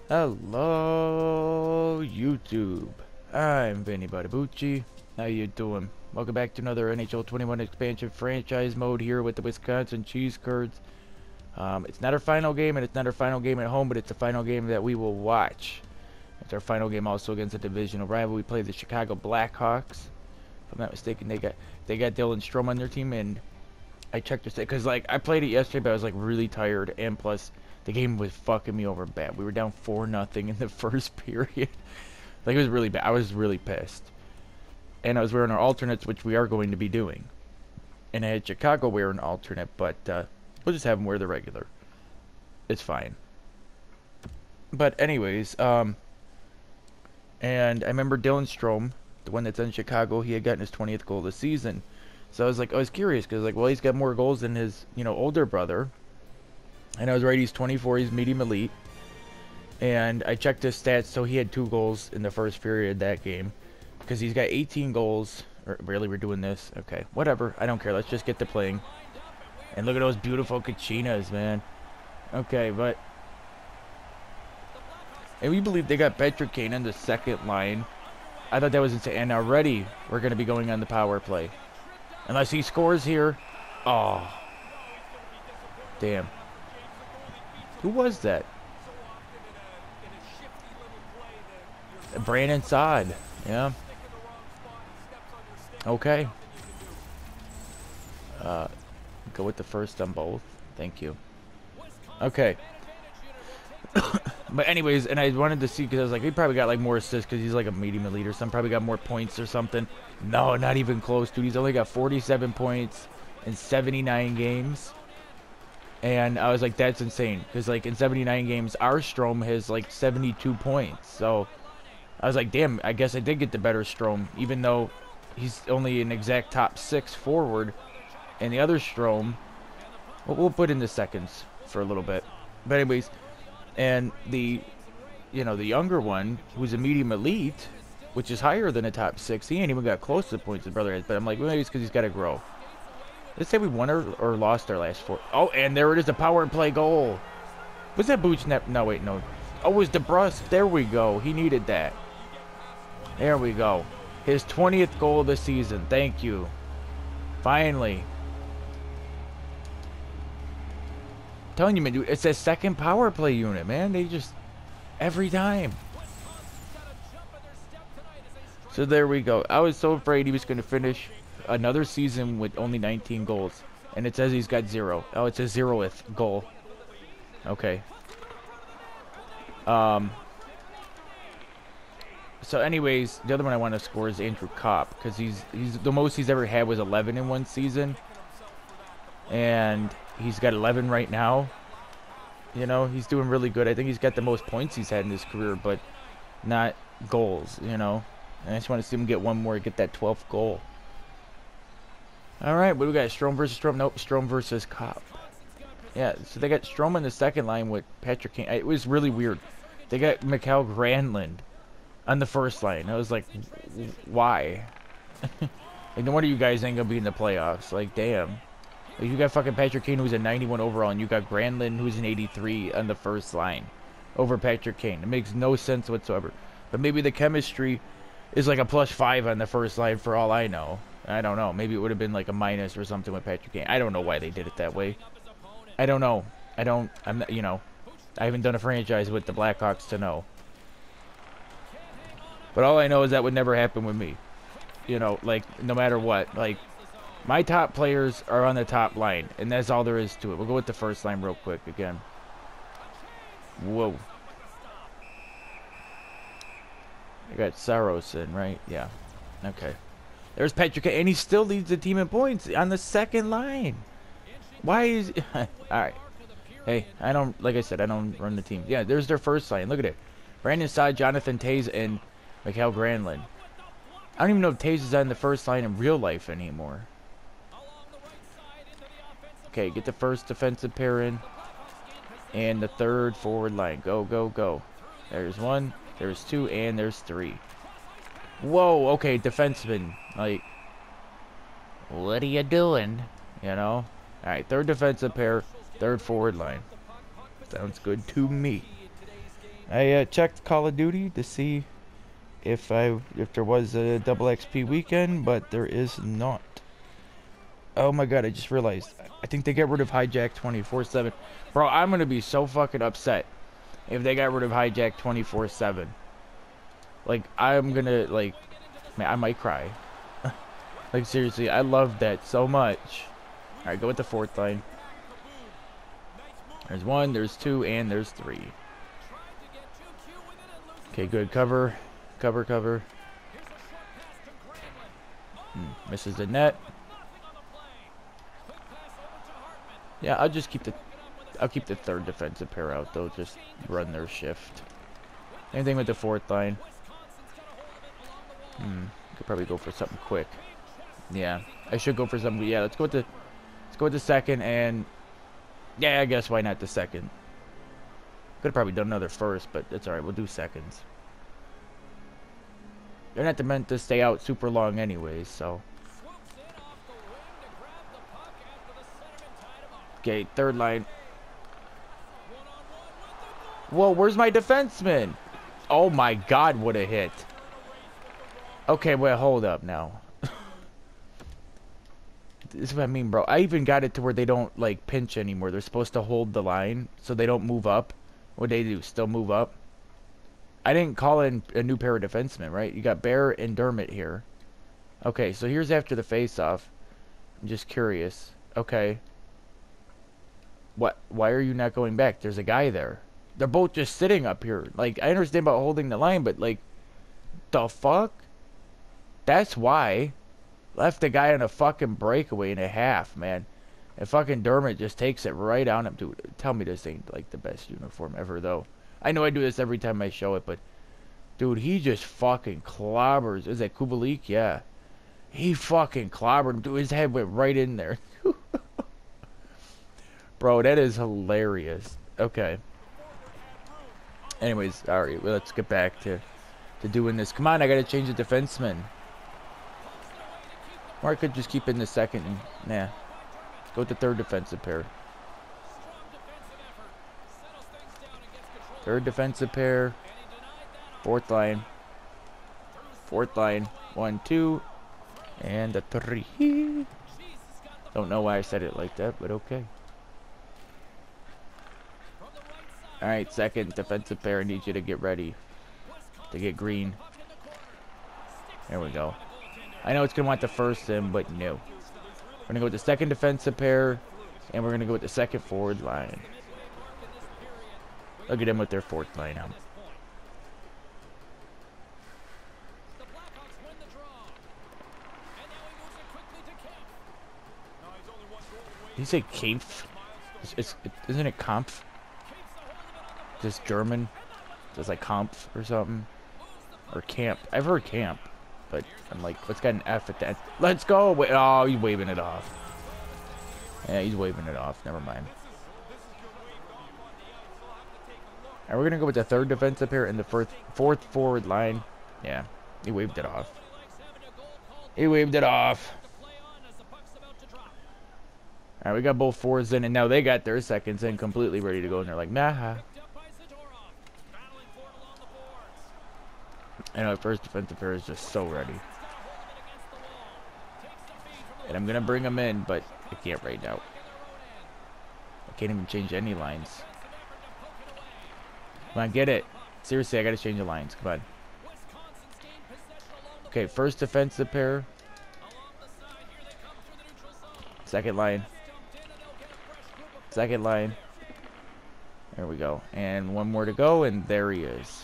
Hello, YouTube. I'm Vinny Buttabucci. How you doing? Welcome back to another NHL 21 expansion franchise mode here with the Wisconsin Cheese Curds. It's not our final game, and it's not our final game at home, but it's the final game that we will watch. It's our final game also against a divisional rival. We play the Chicago Blackhawks. If I'm not mistaken, they got Dylan Strome on their team, and I checked this because like I played it yesterday, but I was like really tired, and plus the game was fucking me over bad. We were down 4-0 in the first period. Like it was really bad. I was really pissed, and I was wearing our alternates, which we are going to be doing. And I had Chicago wear an alternate, but we'll just have them wear the regular. It's fine. But anyways, and I remember Dylan Strome, the one that's in Chicago, he had gotten his 20th goal this season. So I was curious because like, well, he's got more goals than his, older brother. And I was right, he's 24, he's medium elite. And I checked his stats, so he had 2 goals in the first period of that game. Because he's got 18 goals. Really, we're doing this? Okay, whatever, I don't care, let's just get to playing. And look at those beautiful Kachinas, man. Okay, but... And we believe they got Patrick Kane on the second line. I thought that was insane. And already, we're going to be going on the power play. Unless he scores here. Oh. Damn. Who was that? Brandon Saad. Yeah. Okay. Go with the first on both. Thank you. Okay. But anyways, and I wanted to see because I was like, he probably got like more assists because he's like a medium elite or something. Probably got more points or something. No, not even close, dude. He's only got 47 points in 79 games. And I was like, that's insane. Because, like, in 79 games, our Strome has, like, 72 points. So, I was like, damn, I guess I did get the better Strome. Even though he's only an exact top 6 forward. And the other Strome, well, we'll put in the seconds for a little bit. But anyways, and the, the younger one, who's a medium elite, which is higher than a top 6, he ain't even got close to the points his brother has. But I'm like, well, maybe it's because he's got to grow. Let's say we won or lost our last 4. Oh, and there it is, a power play goal. Was that Buchnev? No, wait, no. Oh, it was DeBrusque. There we go. He needed that. There we go. His 20th goal of the season. Thank you. Finally. I'm telling you, man, dude, it's a second power play unit, man. They just... Every time. So there we go. I was so afraid he was going to finish another season with only 19 goals, and it says he's got 0. Oh, it's a 0th goal. Okay. So anyways, the other one I want to score is Andrew Kopp, because he's the most he's ever had was 11 in one season, and he's got 11 right now. He's doing really good. I think he's got the most points he's had in his career, but not goals. And I just want to see him get one more, get that 12th goal. Alright, what do we got? Strome versus Strome? Nope, Strome versus Kopp. Yeah, so they got Strome in the second line with Patrick Kane. It was really weird. They got Mikael Granlund on the first line. I was like, why? Like, no wonder you guys ain't gonna be in the playoffs. Like, damn. Like, you got fucking Patrick Kane who's a 91 overall, and you got Granlund who's an 83 on the first line over Patrick Kane. It makes no sense whatsoever. But maybe the chemistry is like a +5 on the first line for all I know. I don't know. Maybe it would have been like a minus or something with Patrick Kane. I don't know why they did it that way. I don't know. I'm not, I haven't done a franchise with the Blackhawks to know. But all I know is that would never happen with me. Like, no matter what. Like, my top players are on the top line, and that's all there is to it. We'll go with the first line real quick again. Whoa. I got Sarosin, right? Yeah. Okay. There's Patrick, and he still leads the team in points on the second line. Why is... Alright. Hey, like I said, I don't run the team. Yeah, there's their first line. Look at it. Brandon Saad, Jonathan Toews, and Mikael Granlund. I don't even know if Toews is on the first line in real life anymore. Okay, get the first defensive pair in. And the third forward line. Go, go, go. There's 1, there's 2, and there's 3. Whoa, okay, defenseman. Like, what are you doing? Alright, third defensive pair, third forward line. Sounds good to me. I checked Call of Duty to see if there was a double XP weekend, but there is not. Oh my god, I just realized. I think they get rid of Hijack 24/7. Bro, I'm gonna be so fucking upset if they got rid of Hijack 24/7. Like, I'm gonna, like, man, I might cry. Like, seriously, I love that so much. Alright, go with the fourth line. There's 1, there's 2, and there's 3. Okay, good. Cover. Cover, cover. Misses the net. Yeah, I'll keep the third defensive pair out, though. Just run their shift. Same thing with the fourth line. Could probably go for something quick. Yeah, I should go for something. Yeah, let's go with the second, and yeah, I guess why not the second? Could have probably done another first, but it's alright. We'll do seconds. They're not meant to stay out super long anyways, so. Okay, third line. Whoa, where's my defenseman? Oh my god, what a hit. Okay, wait, hold up now. This is what I mean, bro. I even got it to where they don't, like, pinch anymore. They're supposed to hold the line so they don't move up. What they do? Still move up? I didn't call in a new pair of defensemen, right? You got Bear and Dermott here. Okay, so here's after the face-off. I'm just curious. Okay. What? Why are you not going back? There's a guy there. They're both just sitting up here. Like, I understand about holding the line, but, like, the fuck? That's why. Left the guy on a fucking breakaway and a half, man. And fucking Dermott just takes it right on him. Dude, tell me this ain't, like, the best uniform ever, though. I know I do this every time I show it, but... Dude, he just fucking clobbers. Is that Kubalik? Yeah. He fucking clobbered him. Dude, his head went right in there. Bro, that is hilarious. Okay. Anyways, alright, well, let's get back to doing this. Come on, I gotta change the defenseman. Or I could just keep in the second and, nah. Go with the third defensive pair. Third defensive pair. Fourth line. Fourth line. 1, 2. And a 3. Don't know why I said it like that, but okay. Alright, second defensive pair. I need you to get ready. To get green. There we go. I know it's going to want the first in, but no. We're going to go with the second defensive pair. And we're going to go with the second forward line. Look at them with their fourth line out. Did you say Kampf? Isn't it Kampf? Just German? Just like Kampf or something? Or Camp. I've heard Camp. But I'm like, what's got an F at that? Let's go! Wait, oh, he's waving it off. Yeah, he's waving it off. Never mind. And we're going to go with the third defensive pair and the fourth forward line. Yeah, he waved it off. He waved it off. Alright, we got both fours in, and now they got their seconds in completely ready to go, and they're like, nah. I know, first defensive pair is just so ready. And I'm going to bring them in, but I can't right now. I can't even change any lines. Come on, get it. Seriously, I got to change the lines. Come on. Okay, first defensive pair. Second line. Second line. There we go. And one more to go, and there he is.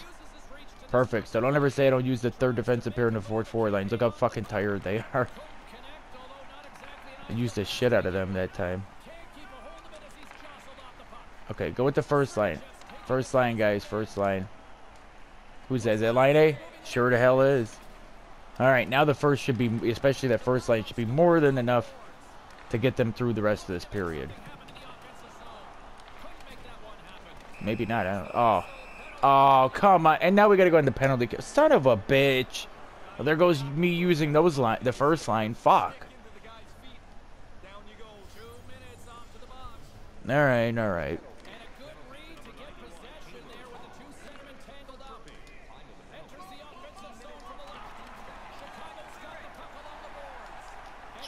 Perfect. So don't ever say I don't use the third defensive pair and the fourth forward lines. Look how fucking tired they are. I used the shit out of them that time. Okay, go with the first line. First line, guys. First line. Who's that? Is that line A? Sure the hell is. Alright, now the first should be, especially that first line, should be more than enough to get them through the rest of this period. Maybe not. I don't, oh, come on. And now we got to go in the penalty kill. Son of a bitch. Well, there goes me using those the first line. Fuck. Alright, alright.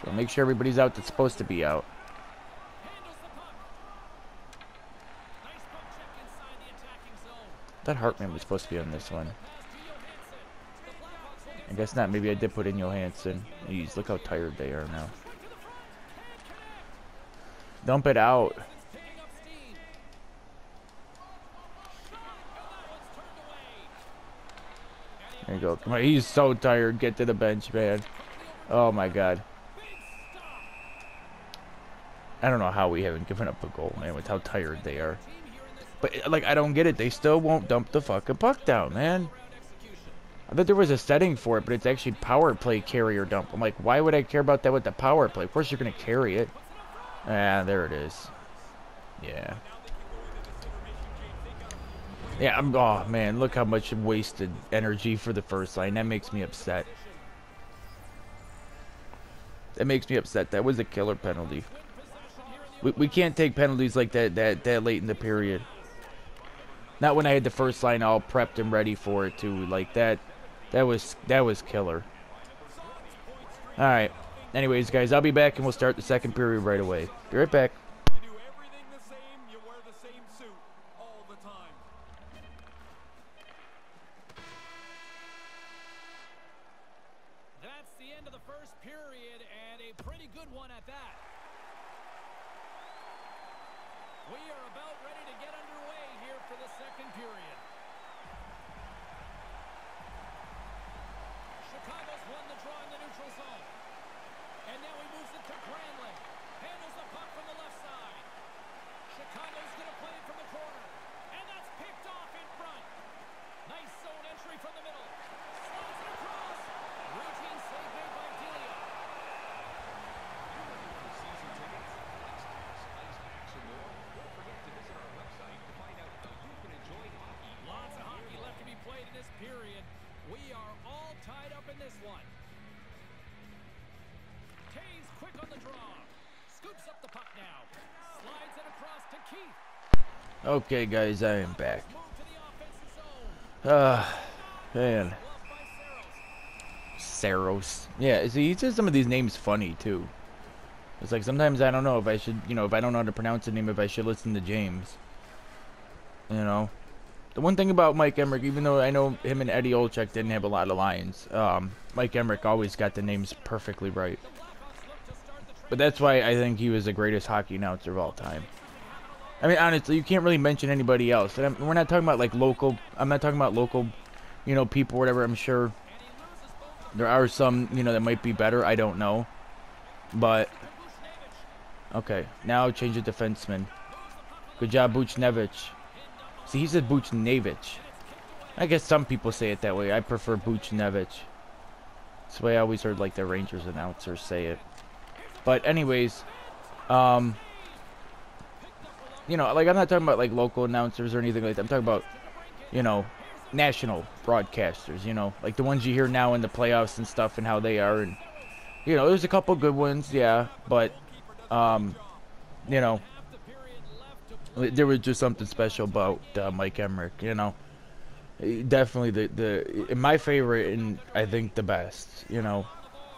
So make sure everybody's out that's supposed to be out. That Hartman was supposed to be on this one. I guess not. Maybe I did put in Johansson. Jeez, look how tired they are now. Dump it out. There you go. Come on. He's so tired. Get to the bench, man. Oh, my God. I don't know how we haven't given up a goal, man, with how tired they are. But, like, I don't get it. They still won't dump the fucking puck down, man. I thought there was a setting for it, but it's actually power play carry or dump. I'm like, why would I care about that with the power play? Of course you're going to carry it. Ah, there it is. Yeah. Yeah, oh, man, look how much wasted energy for the first line. That makes me upset. That makes me upset. That was a killer penalty. We can't take penalties like that late in the period. Not when I had the first line all prepped and ready for it too. Like that was killer. All right. Anyways, guys, I'll be back and we'll start the second period right away. Be right back. You do everything the same. You wear the same suit all the time. That's the end of the first period, and a pretty good one at that. We are about ready to get underway here for the second period. Chicago's won the draw in the neutral zone. And now he moves it to Granlund. Handles the puck from the left side. Chicago's going to play it from the corner. And that's picked off in front. Nice zone entry from the middle. Slides it across. Routine save made by Delia. Season tickets, ice action more. Don't forget to visit our website to find out how you can enjoy hockey. Lots of hockey left to be played in this period. We are all tied up in this one. Taves quick on the draw. Scoops up the puck now. Slides it across to Keith. Okay, guys, I am back. Move to the offensive zone. Man. Bluffed by Saros. Saros. Yeah, see, he says some of these names funny, too. It's like sometimes I don't know if I should, you know, if I don't know how to pronounce a name, if I should listen to James. You know? The one thing about Mike Emmerich, even though I know him and Eddie Olczyk didn't have a lot of lines, Mike Emmerich always got the names perfectly right. But that's why I think he was the greatest hockey announcer of all time. I mean, honestly, you can't really mention anybody else. And we're not talking about, like, local, I'm not talking about local, you know, people or whatever. I'm sure there are some, you know, that might be better. I don't know. But, okay, now change the defenseman. Good job, Buchnevich. See, he said Buchnevich. I guess some people say it that way. I prefer Buchnevich. That's the way I always heard, like, the Rangers announcers say it. But anyways, you know, like, I'm not talking about, like, local announcers or anything like that. I'm talking about, you know, national broadcasters, you know, like the ones you hear now in the playoffs and stuff and how they are. And, you know, there's a couple good ones, yeah, but, you know, there was just something special about Mike Emmerich, you know. Definitely my favorite and I think the best, you know.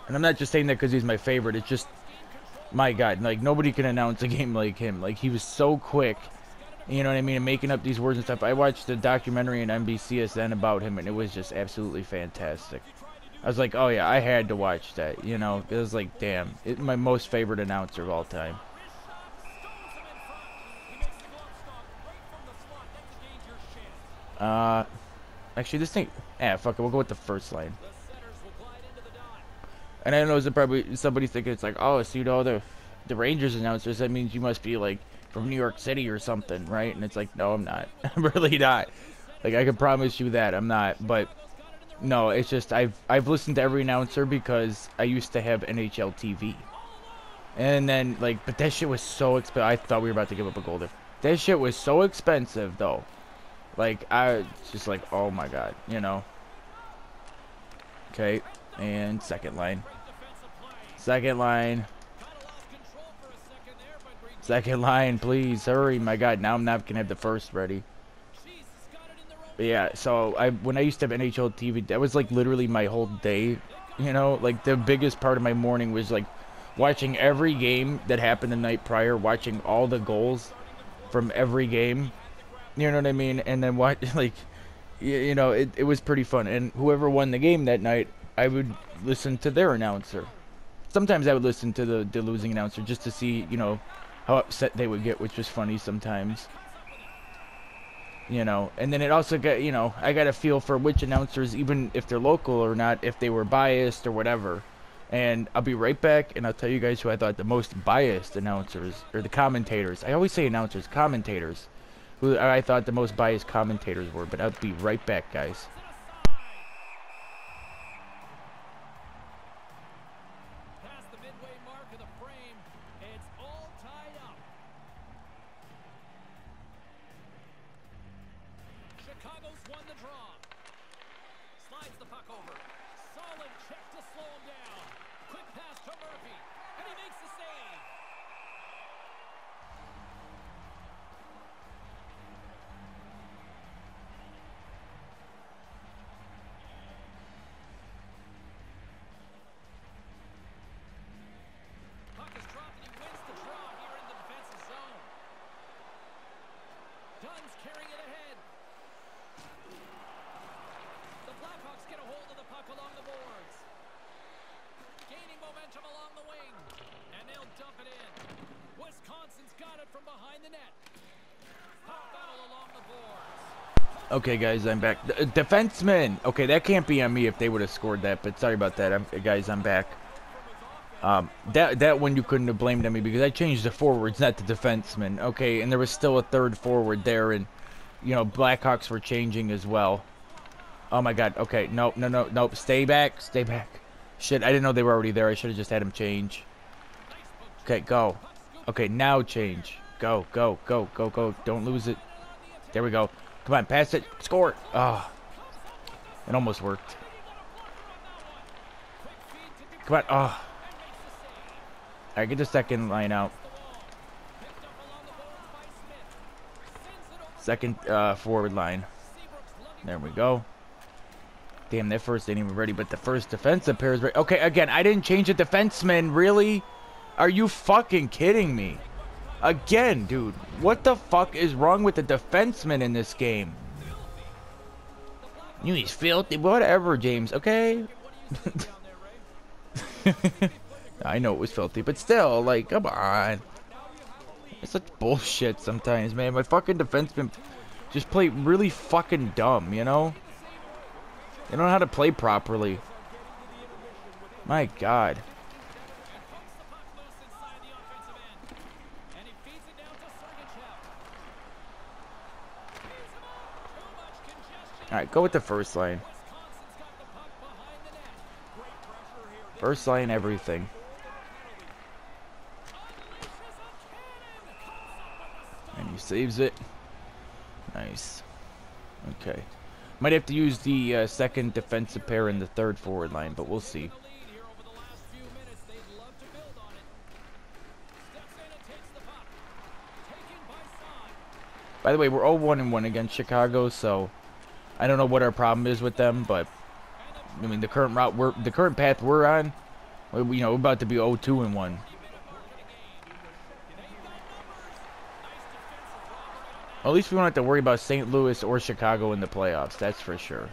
And I'm not just saying that because he's my favorite. It's just, my God, like, nobody can announce a game like him. Like, he was so quick, you know what I mean, and making up these words and stuff. I watched a documentary on NBCSN about him, and it was just absolutely fantastic. I was like, oh, yeah, I had to watch that, you know. It was like, damn, it's my most favorite announcer of all time. Actually, this thing, fuck it, we'll go with the first line. And I know there's probably somebody thinking it's like, oh, so you know the Rangers announcers, that means you must be like from New York City or something, right? And it's like, no, I'm not. I'm really not. Like, I can promise you that I'm not. But no, it's just I've listened to every announcer because I used to have NHL TV. And then, like, but that shit was so expensive. I thought we were about to give up a goal there. That shit was so expensive, though. Like, I just like, oh my God, you know. Okay, and second line. Second line. Second line, please, hurry, my God. Now I'm not going to have the first ready. But yeah, so when I used to have NHL TV, that was like literally my whole day, you know. Like, the biggest part of my morning was like watching every game that happened the night prior, watching all the goals from every game. You know what I mean? And then what, like, you know, it was pretty fun. And whoever won the game that night, I would listen to their announcer. Sometimes I would listen to the losing announcer just to see, you know, how upset they would get, which was funny sometimes. You know, and then it also got, you know, I got a feel for which announcers, even if they're local or not, if they were biased or whatever. And I'll be right back, and I'll tell you guys who I thought the most biased announcers, or the commentators. I always say announcers, commentators. Who I thought the most biased commentators were, but I'll be right back, guys. Past the midway mark of the frame, it's all tied up. Chicago's won the draw. Slides the puck over. Solid check to slow him down. Quick pass to Murphy, and he makes the save. Puck is dropped, and he wins the draw here in the defensive zone. Dunn's carrying it ahead. The Blackhawks get a hold of the puck along the boards. Gaining momentum along the wing. And they'll dump it in. Wisconsin's got it from behind the net. Puck battle along the boards. Okay, guys, I'm back. Defenseman. Okay, that can't be on me if they would have scored that, but sorry about that. Guys, I'm back. That one you couldn't have blamed on me because I changed the forwards, not the defenseman. Okay, and there was still a third forward there, and, you know, Blackhawks were changing as well. Oh, my God. Okay, nope. Stay back. Stay back. Shit, I didn't know they were already there. I should have just had him change. Okay, go. Okay, now change. Go. Don't lose it. There we go. Come on, pass it. Score. Oh, it almost worked. Come on. Oh. All right, get the second line out. Second forward line. There we go. Damn, that first ain't even ready, but the first defensive pair is ready. Okay, again, I didn't change the defenseman. Really? Are you fucking kidding me? Again, dude. What the fuck is wrong with the defenseman in this game? You, he's filthy. Whatever, James, okay? I know it was filthy, but still, like, come on. It's such bullshit sometimes, man. My fucking defensemen just play really fucking dumb, you know? They don't know how to play properly. My God. Alright, go with the first line. First line, everything. And he saves it. Nice. Okay. Might have to use the second defensive pair in the third forward line, but we'll see. By the way, we're 0-1-1 against Chicago, so I don't know what our problem is with them, but I mean the current path we're on, you know, we're about to be 0-2-1. At least we won't have to worry about St. Louis or Chicago in the playoffs, that's for sure.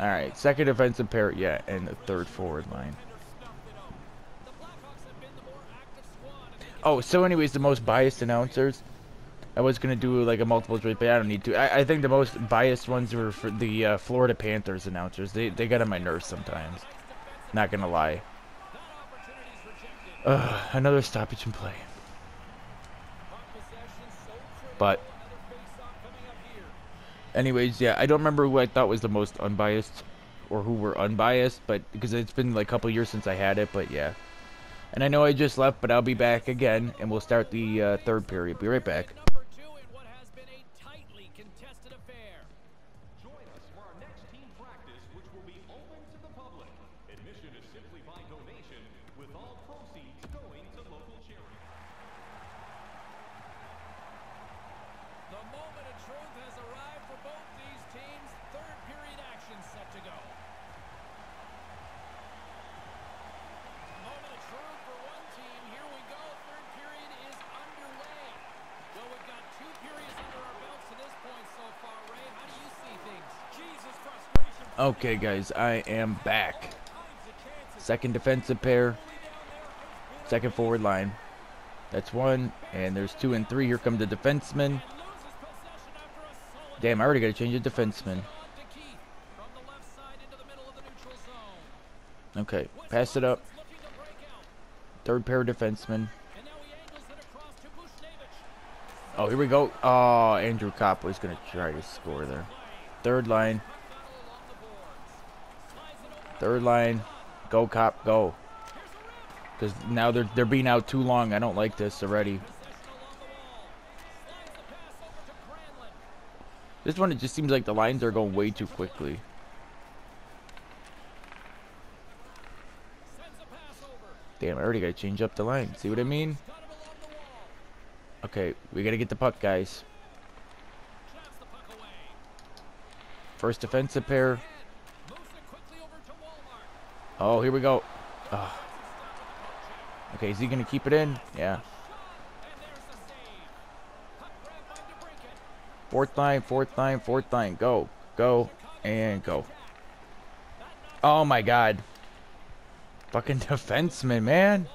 Alright, second defensive pair, yeah, and the third forward line. Oh, so anyways, the most biased announcers. I was going to do like a multiple choice, but I don't need to. I think the most biased ones were for the Florida Panthers announcers. They got on my nerves sometimes. Not going to lie. Another stoppage in play. But anyways, yeah, I don't remember who I thought was the most unbiased or who were unbiased, but because it's been like a couple years since I had it, but yeah. And I know I just left, but I'll be back again, and we'll start the third period. Be right back. Join us for our next team practice, which will be open to the public. Admission is simply by donation, with all proceeds going to local charity. The moment of truth has arrived for both these teams. Third period action set to go. Okay, guys, I am back. Second defensive pair. Second forward line. That's one. And there's 2 and 3. Here come the defensemen. Damn, I already got to change the defenseman. Okay, pass it up. Third pair of defensemen. Oh, here we go. Oh, Andrew Kopp was going to try to score there. Third line. Third line. Go, Kopp, go. Because now they're being out too long. I don't like this already. This one, it just seems like the lines are going way too quickly. Damn, I already got to change up the line. See what I mean? Okay, we got to get the puck, guys. First defensive pair. Oh, here we go. Oh. Okay, is he going to keep it in? Yeah. Fourth line, fourth line, fourth line. Go, go, and go. Oh, my God. Fucking defenseman, man.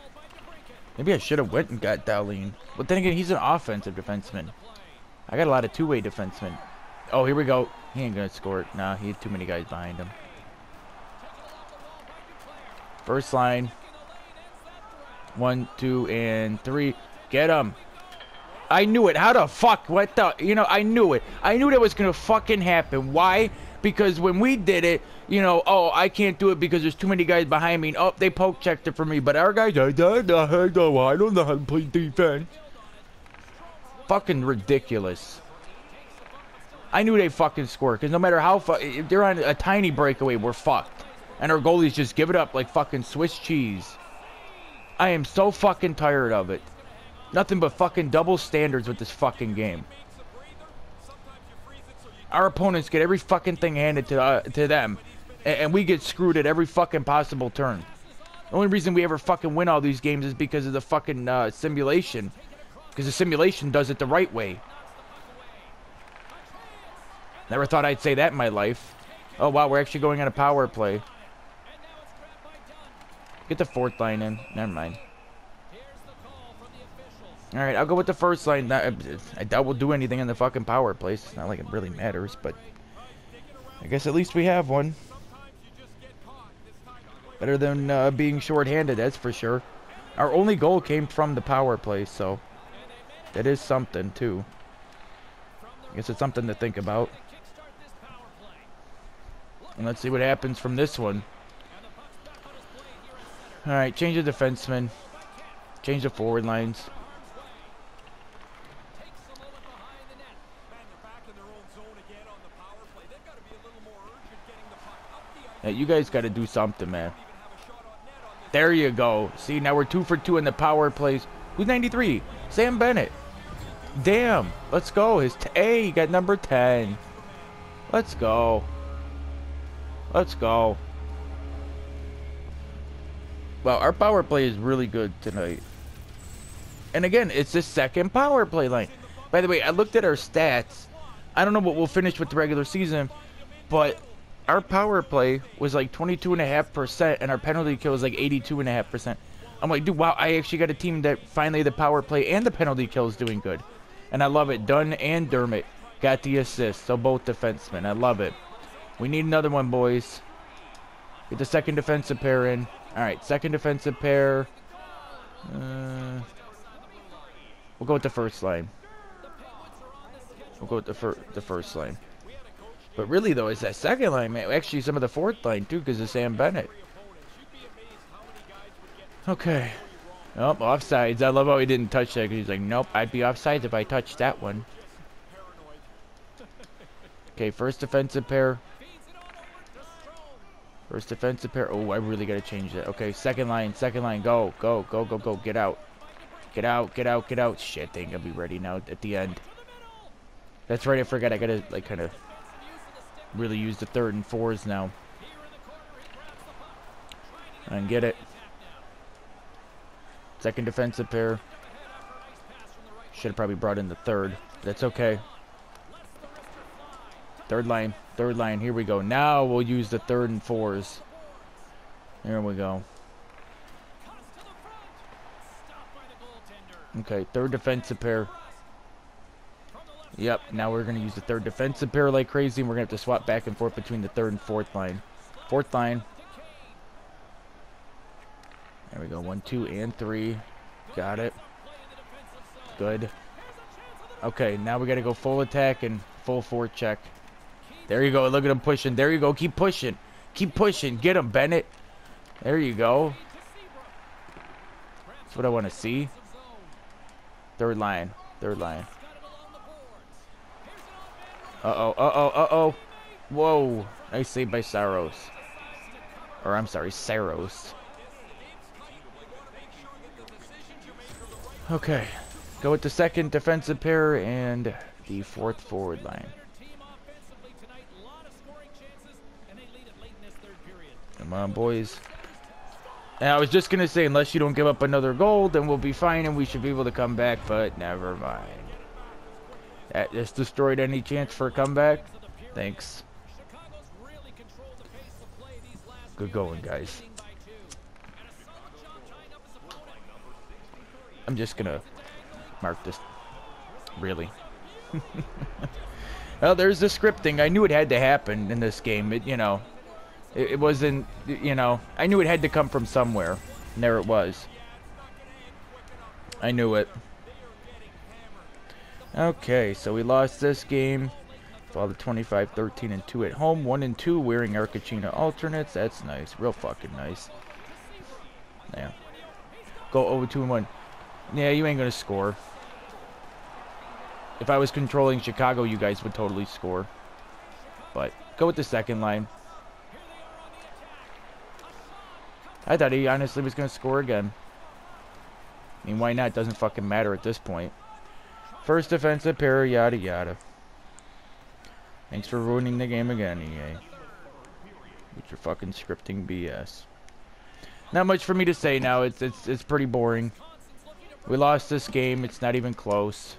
Maybe I should have went and got Darlene. But then again, he's an offensive defenseman. I got a lot of two-way defensemen. Oh, here we go. He ain't going to score it. Nah, he had too many guys behind him. First line. 1, 2, and 3. Get him. I knew it. How the fuck? What the? You know, I knew it. I knew that was going to fucking happen. Why? Because when we did it, you know, oh, I can't do it because there's too many guys behind me. Oh, they poke checked it for me. But our guys, I don't know how to play defense. Fucking ridiculous. I knew they fucking score. Because no matter how if they're on a tiny breakaway, we're fucked. And our goalies just give it up like fucking Swiss cheese. I am so fucking tired of it. Nothing but fucking double standards with this fucking game. Our opponents get every fucking thing handed to them. And we get screwed at every fucking possible turn. The only reason we ever fucking win all these games is because of the fucking simulation. Because the simulation does it the right way. Never thought I'd say that in my life. Oh, wow, we're actually going on a power play. Get the fourth line in. Never mind. Alright, I'll go with the first line. I doubt we'll do anything in the fucking power play. It's not like it really matters, but I guess at least we have one. Better than being short-handed, that's for sure. Our only goal came from the power play, so that is something, too. I guess it's something to think about. And let's see what happens from this one. Alright, change the defenseman. Change the forward lines. Yeah, you guys got to do something, man. There you go. See, now we're 2 for 2 in the power plays. Who's 93? Sam Bennett. Damn. Let's go. Hey, he got number 10. Let's go. Let's go. Well, our power play is really good tonight. And again, it's the second power play line. By the way, I looked at our stats. I don't know what we'll finish with the regular season, but our power play was like 22.5%, and our penalty kill was like 82.5%. I'm like, dude, wow, I actually got a team that finally the power play and the penalty kill is doing good. And I love it. Dunn and Dermott got the assist, so both defensemen. I love it. We need another one, boys. Get the second defensive pair in. All right, second defensive pair. We'll go with the first line. We'll go with the first line. But really, though, it's that second line, man. Actually, some of the fourth line, too, because of Sam Bennett. Okay. Oh, offsides. I love how he didn't touch that. He's like, nope, I'd be offsides if I touched that one. Okay, first defensive pair. First defensive pair. Oh, I really got to change that. Okay, second line. Go, go, go, go, go. Get out. Get out, get out, get out. Shit, they ain't going to be ready now at the end. That's right, I forgot. I got to, like, kind of really use the third and fours now. And get it. Second defensive pair. Should have probably brought in the third. That's okay. Third line. Third line. Here we go. Now we'll use the third and fours. There we go. Okay, third defensive pair. Yep, now we're going to use the third defensive pair like crazy, and we're going to have to swap back and forth between the third and fourth line. Fourth line. There we go. 1, 2, and 3. Got it. Good. Okay, now we got to go full attack and full forecheck. There you go. Look at him pushing. There you go. Keep pushing. Keep pushing. Get him, Bennett. There you go. That's what I want to see. Third line. Third line. Uh-oh. Uh-oh. Uh-oh. Whoa. Nice save by Saros. Or, I'm sorry, Saros. Okay. Go with the second defensive pair and the fourth forward line. Come on, boys. And I was just going to say, unless you don't give up another goal, then we'll be fine and we should be able to come back, but never mind. That just destroyed any chance for a comeback. Thanks. Good going, guys. I'm just going to mark this. Really? Well, there's the scripting. I knew it had to happen in this game. It, you know, it wasn't, you know, I knew it had to come from somewhere. And there it was. I knew it. Okay, so we lost this game. Fall to 25, 13, and 2 at home. 1 and 2 wearing Arcachina alternates. That's nice. Real fucking nice. Yeah. Go over 2 and 1. Yeah, you ain't gonna score. If I was controlling Chicago, you guys would totally score. But go with the second line. I thought he honestly was gonna score again. I mean, why not? It doesn't fucking matter at this point. First defensive pair, yada yada. Thanks for ruining the game again, EA. With your fucking scripting BS. Not much for me to say now. It's pretty boring. We lost this game. It's not even close.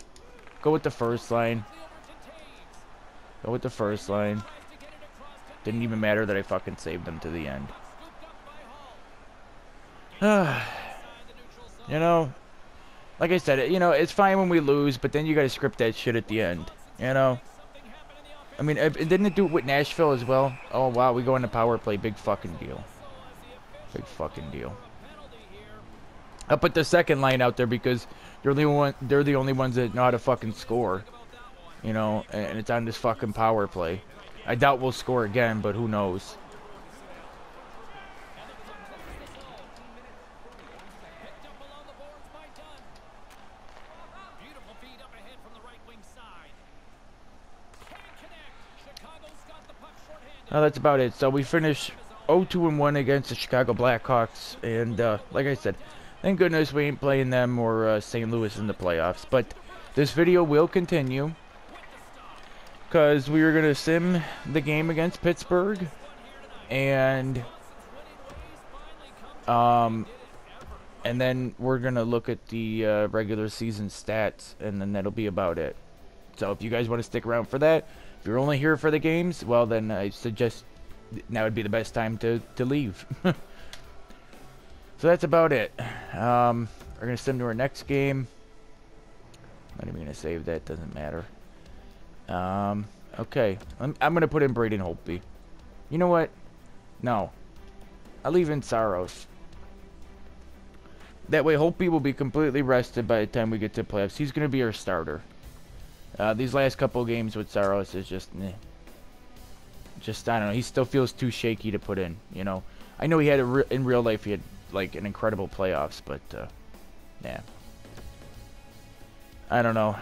Go with the first line. Go with the first line. Didn't even matter that I fucking saved them to the end. You know, like I said, you know, it's fine when we lose, but then you gotta script that shit at the end. You know? I mean, didn't it do it with Nashville as well? Oh, wow, we go into power play. Big fucking deal. Big fucking deal. I'll put the second line out there because they're the only ones that know how to fucking score. You know, and it's on this fucking power play. I doubt we'll score again, but who knows? That's about it. So we finish 0-2-1 against the Chicago Blackhawks, and like I said, thank goodness we ain't playing them or St. Louis in the playoffs. But this video will continue because we are gonna sim the game against Pittsburgh, and then we're gonna look at the regular season stats, and then that'll be about it. So if you guys want to stick around for that. If you're only here for the games, well then I suggest now would be the best time to leave. So that's about it. We're going to sim to our next game. Not even going to save that, doesn't matter. Okay, I'm going to put in Braden Holtby. You know what? No. I'll leave in Saros. That way Holtby will be completely rested by the time we get to playoffs. He's going to be our starter. These last couple of games with Saros is just, just I don't know. He still feels too shaky to put in. You know, I know he had in real life he had like an incredible playoffs, but yeah, I don't know.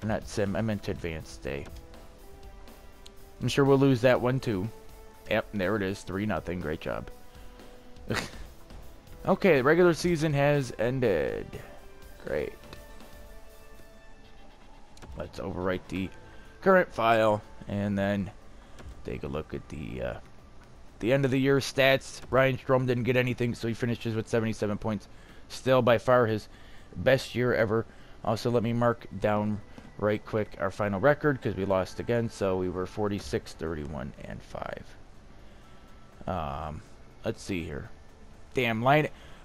I'm not sim. I meant to advanced day. I'm sure we'll lose that one too. Yep, there it is. 3-0. Great job. Okay, the regular season has ended. Great. Let's overwrite the current file and then take a look at the end of the year stats. Ryan Strome didn't get anything, so he finishes with 77 points. Still by far his best year ever. Also, let me mark down right quick our final record because we lost again. So we were 46, 31, and 5. Let's see here. Damn,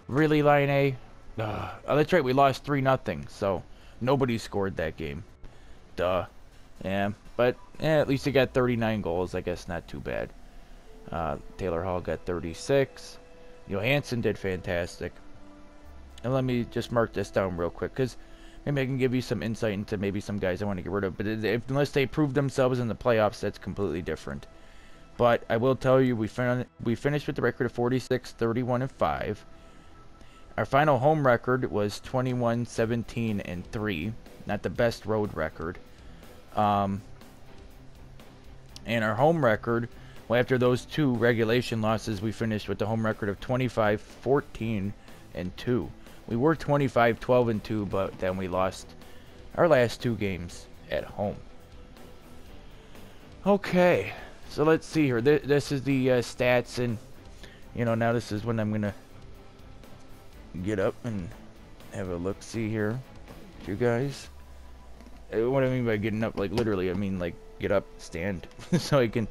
really, line A? Oh, that's right, we lost 3-0, so nobody scored that game. Duh. Yeah, but at least he got 39 goals. I guess not too bad. Taylor Hall got 36. Johansson did fantastic. And let me just mark this down real quick, because maybe I can give you some insight into maybe some guys I want to get rid of. But unless they prove themselves in the playoffs, that's completely different. But I will tell you, we finished with the record of 46, 31, and 5. Our final home record was 21, 17, and 3. Not the best road record. And our home record, well, after those 2 regulation losses, we finished with the home record of 25, 14, and 2. We were 25, 12, and 2, but then we lost our last 2 games at home. Okay, so let's see here. This is the stats, and now this is when I'm gonna get up and have a look. See here, you guys. What I mean by getting up, like literally, I mean like get up, stand, so I can,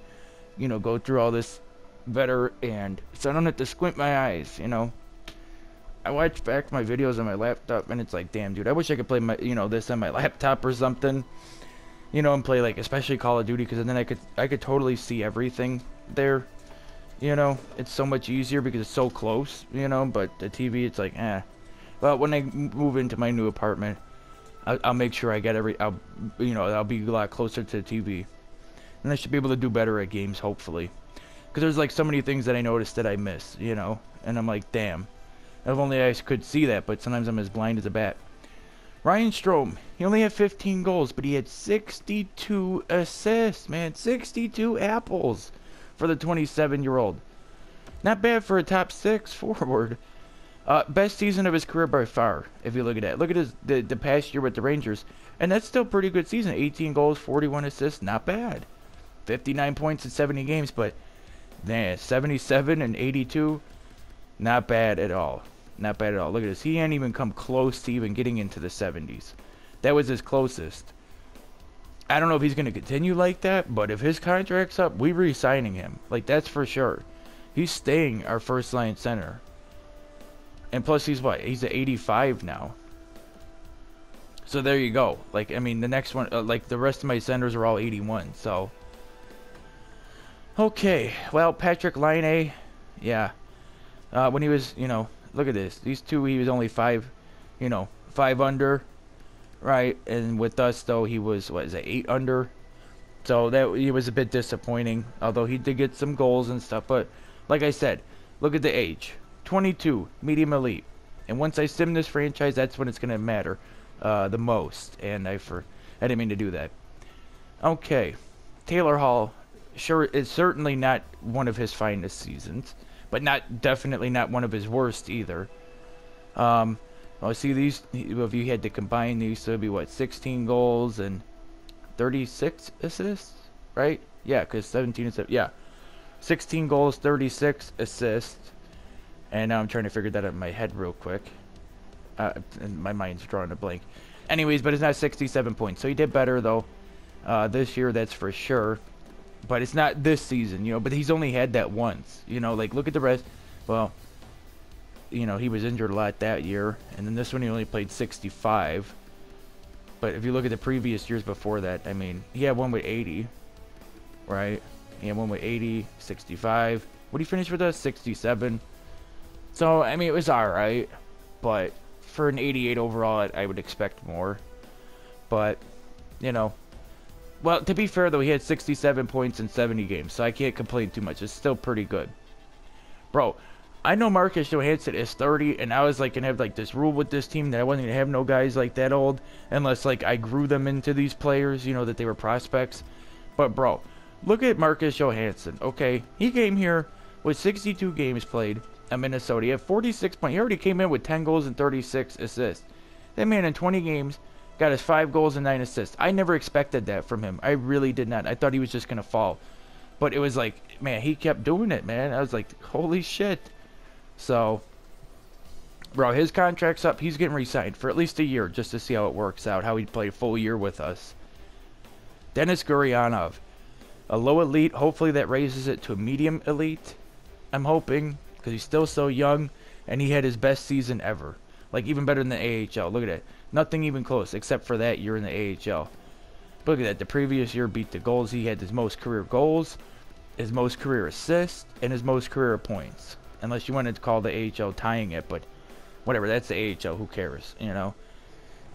go through all this better, and so I don't have to squint my eyes. I watch back my videos on my laptop, and it's like, damn, dude, I wish I could play my, this on my laptop or something, and play like especially Call of Duty, because then I could totally see everything there. It's so much easier because it's so close, but the TV, it's like, eh. Well, when I move into my new apartment, I'll make sure I get I'll be a lot closer to the TV. And I should be able to do better at games, hopefully. Because there's like so many things that I noticed that I miss, and I'm like, damn. If only I could see that, but sometimes I'm as blind as a bat. Ryan Strome, he only had 15 goals, but he had 62 assists, man. 62 apples for the 27-year-old. Not bad for a top 6 forward. Best season of his career by far, if you look at that. Look at the past year with the Rangers, and that's still a pretty good season. 18 goals, 41 assists, not bad. 59 points in 70 games, but 77 and 82, not bad at all. Not bad at all. Look at this. He hadn't even come close to even getting into the 70s. That was his closest. I don't know if he's going to continue like that, but if his contract's up, we're re-signing him. Like, that's for sure. He's staying our first-line center. And plus, he's what? He's at 85 now. So there you go. Like, I mean, the next one, like, the rest of my centers are all 81, so. Okay. Well, Patrick Laine, yeah. When he was, look at this. These 2, he was only 5 under. Right, and with us, though, he was, 8 under? So, he was a bit disappointing, although he did get some goals and stuff. But, like I said, look at the age. 22, medium elite. And once I sim this franchise, that's when it's going to matter the most. And I didn't mean to do that. Okay, Taylor Hall, sure, is certainly not one of his finest seasons. But definitely not one of his worst either. Well, see, if you had to combine these, so it'd be 16 goals and 36 assists, right? Yeah, because 17 and 7, yeah. 16 goals, 36 assists. And now I'm trying to figure that out in my head real quick. And my mind's drawing a blank. Anyways, but it's not 67 points. So he did better, though, this year, that's for sure. But it's not this season, but he's only had that once. Like, look at the rest. Well, he was injured a lot that year. And then this one he only played 65. But if you look at the previous years before that, I mean, he had one with 80. Right? He had one with 80, 65. What did he finish with us? 67. So, I mean, it was alright. But for an 88 overall, I would expect more. But, well, to be fair, though, he had 67 points in 70 games, so I can't complain too much. It's still pretty good. Bro, I know Marcus Johansson is 30, and I was, like, going to have, like, this rule with this team that I wasn't going to have no guys, like, that old, unless, like, I grew them into these players, that they were prospects. But, bro, look at Marcus Johansson, okay? He came here with 62 games played at Minnesota. He had 46 points. He already came in with 10 goals and 36 assists. That man in 20 games got his 5 goals and 9 assists. I never expected that from him. I really did not. I thought he was just going to fall. But it was like, man, he kept doing it, man. I was like, holy shit. So, Bro, his contract's up. He's getting re-signed for at least a year just to see how it works out, how he'd play a full year with us. Denis Gurianov, a low elite. Hopefully that raises it to a medium elite. I'm hoping, because he's still so young, and he had his best season ever. Like, even better than the AHL. Look at that. Nothing even close, except for that year in the AHL. Look at that. The previous year beat the goals. He had his most career goals, his most career assists, and his most career points. Unless you wanted to call the AHL tying it, but whatever. That's the AHL. Who cares, you know?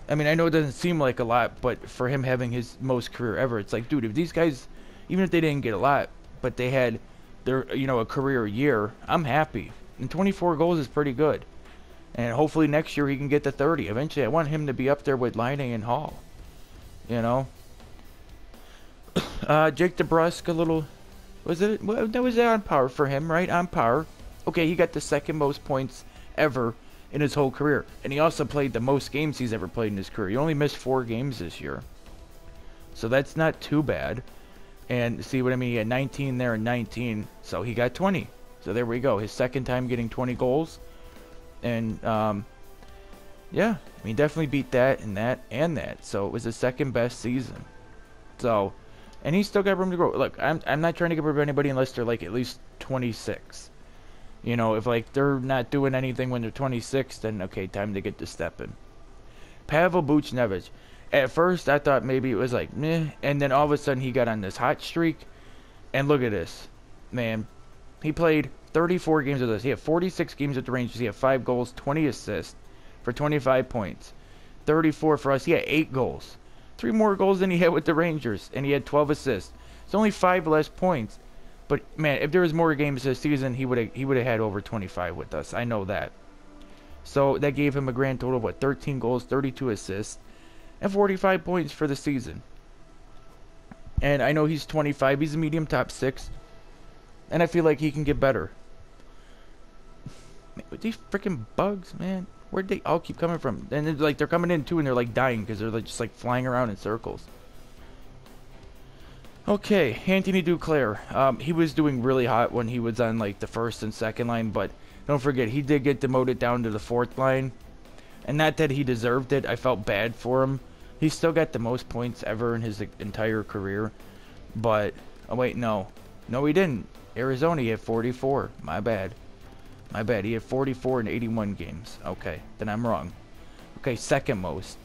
I mean, I know it doesn't seem like a lot, but for him having his most career ever, it's like, dude, if these guys, even if they didn't get a lot, but they had their, you know, a career year, I'm happy. And 24 goals is pretty good. And hopefully next year he can get to 30. Eventually, I want him to be up there with Line and Hall. You know? Jake DeBrusk, a little, was it, well, that was on par for him, right? On par. Okay, he got the second most points ever in his whole career. And he also played the most games he's ever played in his career. He only missed 4 games this year. So that's not too bad. And see what I mean? He had 19 there and 19. So he got 20. So there we go. His second time getting 20 goals. And, yeah. I mean, definitely beat that and that and that. So it was his second best season. So, and he's still got room to grow. Look, I'm not trying to get rid of anybody unless they're like at least 26. You know, if like they're not doing anything when they're 26, then okay, time to get to stepping. Pavel Buchnevich. At first, I thought maybe it was like meh, and then all of a sudden he got on this hot streak. And look at this, man. He played 34 games with us. He had 46 games with the Rangers. He had 5 goals, 20 assists for 25 points. 34 for us. He had 8 goals, 3 more goals than he had with the Rangers, and he had 12 assists. It's only 5 less points. But man, if there was more games this season, he would have had over 25 with us. I know that. So that gave him a grand total of what, 13 goals, 32 assists, and 45 points for the season. And I know he's 25. He's a medium top 6, and I feel like he can get better. Man, with these freaking bugs, man, where'd they all keep coming from? And it's like they're coming in too, and they're like dying because they're like just like flying around in circles. Okay, Anthony Duclair. He was doing really hot when he was on like the first and second line, but don't forget he did get demoted down to the 4th line. And not that he deserved it. I felt bad for him. He still got the most points ever in his entire career. But oh wait, no, he didn't. Arizona, he had 44. My bad. He had 44 in 81 games. Okay, then I'm wrong. Okay, second most.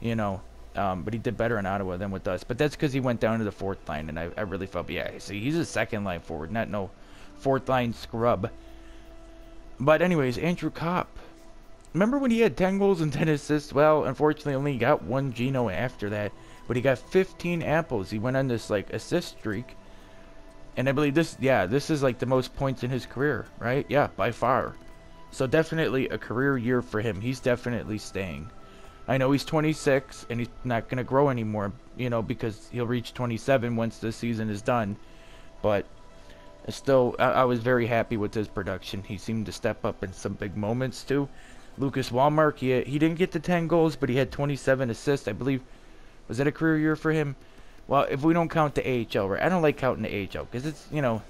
You know. But he did better in Ottawa than with us. But that's because he went down to the 4th line, and I really felt, yeah, see, he's a second line forward, not no 4th line scrub. But anyways, Andrew Kopp. Remember when he had 10 goals and 10 assists? Well, unfortunately, only got 1 Geno after that. But he got 15 apples. He went on this, like, assist streak. And I believe this, yeah, this is, like, the most points in his career, right? Yeah, by far. So definitely a career year for him. He's definitely staying. I know he's 26, and he's not going to grow anymore, you know, because he'll reach 27 once the season is done. But still, I was very happy with his production. He seemed to step up in some big moments, too. Lucas Wallmark, he didn't get the 10 goals, but he had 27 assists, I believe. Was that a career year for him? Well, if we don't count the AHL, right? I don't like counting the AHL, because it's, you know,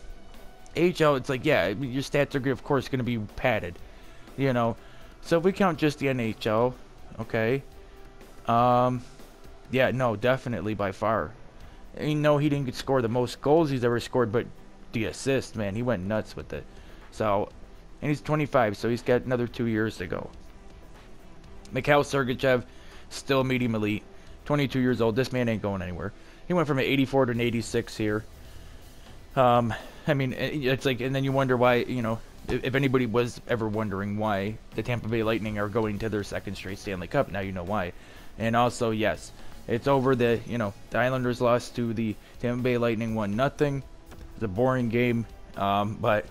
AHL, it's like, yeah, your stats are, of course, going to be padded, you know. So if we count just the NHL... Okay. Yeah, no, definitely by far. You know, he didn't score the most goals he's ever scored, but the assist, man, he went nuts with it. So, and he's 25, so he's got another 2 years to go. Mikhail Sergachev, still medium elite, 22 years old. This man ain't going anywhere. He went from an 84 to an 86 here. I mean, it's like, and then you wonder why, you know, if anybody was ever wondering why the Tampa Bay Lightning are going to their 2nd straight Stanley Cup, now you know why. And also, yes, it's over. The Islanders lost to the Tampa Bay Lightning 1-0. It's a boring game, but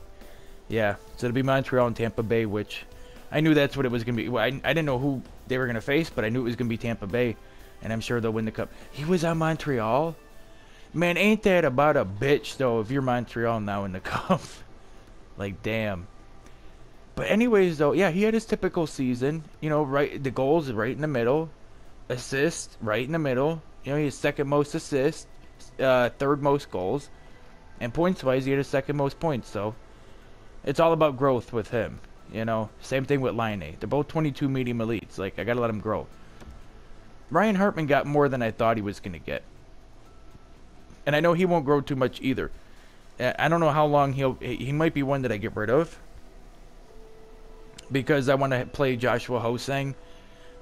yeah, so it'll be Montreal and Tampa Bay, which I knew that's what it was going to be. Well, I didn't know who they were going to face, but I knew it was going to be Tampa Bay, and I'm sure they'll win the Cup. He was on Montreal? Man, ain't that about a bitch, though, if you're Montreal now in the Cup? Like, damn. But anyways, though, yeah, he had his typical season. You know, right, the goals right in the middle. Assists right in the middle. You know, he has 2nd most assists. 3rd most goals. And points-wise, he had his 2nd most points. So, it's all about growth with him. You know, same thing with Line A. They're both 22 medium elites. Like, I gotta let them grow. Ryan Hartman got more than I thought he was gonna get. And I know he won't grow too much either. I don't know how long he might be one that I get rid of. Because I want to play Joshua Hosang